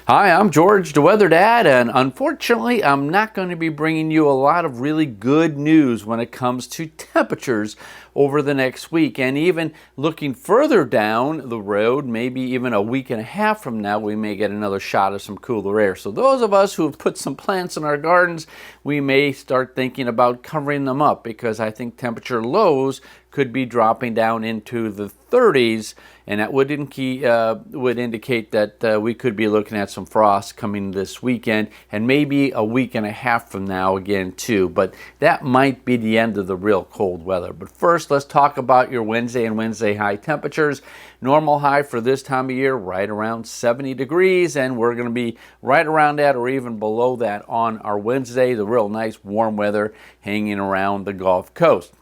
Hi, I'm George, the Weather Dad, and unfortunately, I'm not going to be bringing you a lot of really good news when it comes to temperatures over the next week. And even looking further down the road, maybe even a week and a half from now, we may get another shot of some cooler air. So those of us who have put some plants in our gardens, we may start thinking about covering them up, because I think temperature lows could be dropping down into the 30s, and that would indicate that we could be looking at some frost coming this weekend, and maybe a week and a half from now again too. But that might be the end of the real cold weather. But first, let's talk about your Wednesday and Wednesday high temperatures. Normal high for this time of year, right around 70 degrees, and we're going to be right around that or even below that on our Wednesday. The real nice warm weather hanging around the Gulf Coast.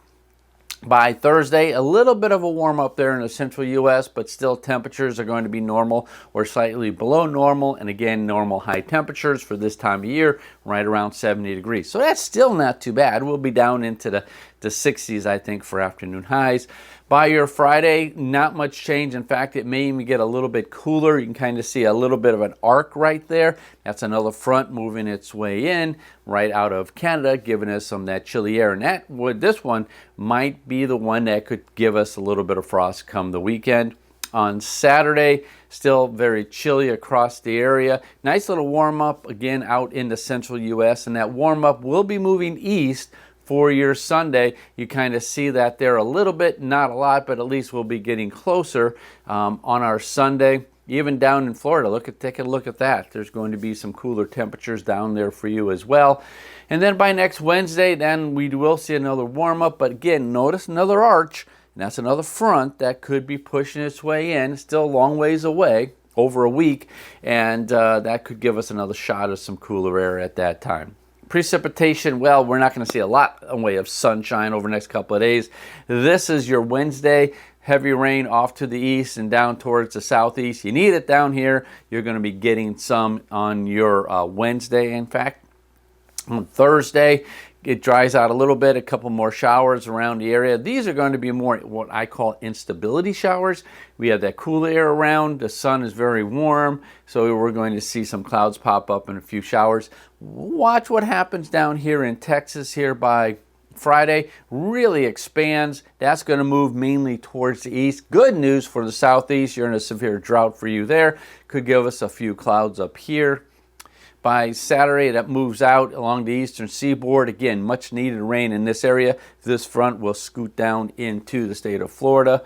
By Thursday, a little bit of a warm up there in the central U.S., but still temperatures are going to be normal or slightly below normal. And again, normal high temperatures for this time of year, right around 70 degrees. So that's still not too bad. We'll be down into the 60s, I think, for afternoon highs. By your Friday, not much change. In fact, it may even get a little bit cooler. You can kind of see a little bit of an arc right there. That's another front moving its way in right out of Canada, giving us some of that chilly air. And this one might be the one that could give us a little bit of frost come the weekend. On Saturday, still very chilly across the area. Nice little warm up again out in the central U.S. And that warm up will be moving east for your Sunday. You kind of see that there a little bit, not a lot, but at least we'll be getting closer on our Sunday. Even down in Florida, take a look at that. There's going to be some cooler temperatures down there for you as well. And then by next Wednesday, then we will see another warm up. But again, notice another arch, and that's another front that could be pushing its way in. Still a long ways away, over a week, and that could give us another shot of some cooler air at that time. Precipitation, well, we're not going to see a lot in way of sunshine over the next couple of days. This is your Wednesday. Heavy rain off to the east and down towards the southeast. You need it down here. You're going to be getting some on your Wednesday, in fact. On Thursday, it dries out a little bit, a couple more showers around the area. These are going to be more what I call instability showers. We have that cool air around. The sun is very warm, so we're going to see some clouds pop up and a few showers. Watch what happens down here in Texas here by Friday. Really expands. That's going to move mainly towards the east. Good news for the southeast. You're in a severe drought for you there. Could give us a few clouds up here. By Saturday, that moves out along the eastern seaboard. Again, much needed rain in this area. This front will scoot down into the state of Florida.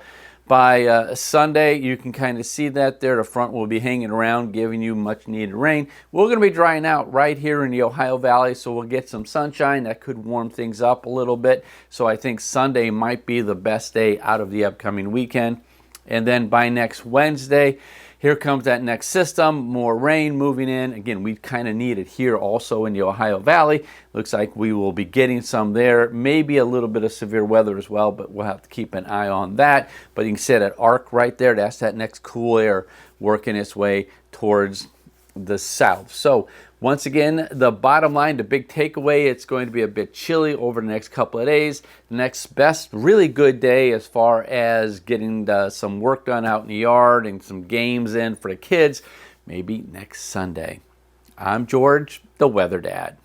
By Sunday, you can kind of see that there. The front will be hanging around, giving you much needed rain. We're going to be drying out right here in the Ohio Valley, so we'll get some sunshine. That could warm things up a little bit. So I think Sunday might be the best day out of the upcoming weekend. And then by next Wednesday, here comes that next system, more rain moving in. Again, we kind of need it here also in the Ohio Valley. Looks like we will be getting some there. Maybe a little bit of severe weather as well, but we'll have to keep an eye on that. But you can see that arc right there. That's that next cool air working its way towards the south. So once again, the bottom line, the big takeaway, it's going to be a bit chilly over the next couple of days. The next best really good day as far as getting some work done out in the yard and some games in for the kids, maybe next Sunday. I'm George, the Weather Dad.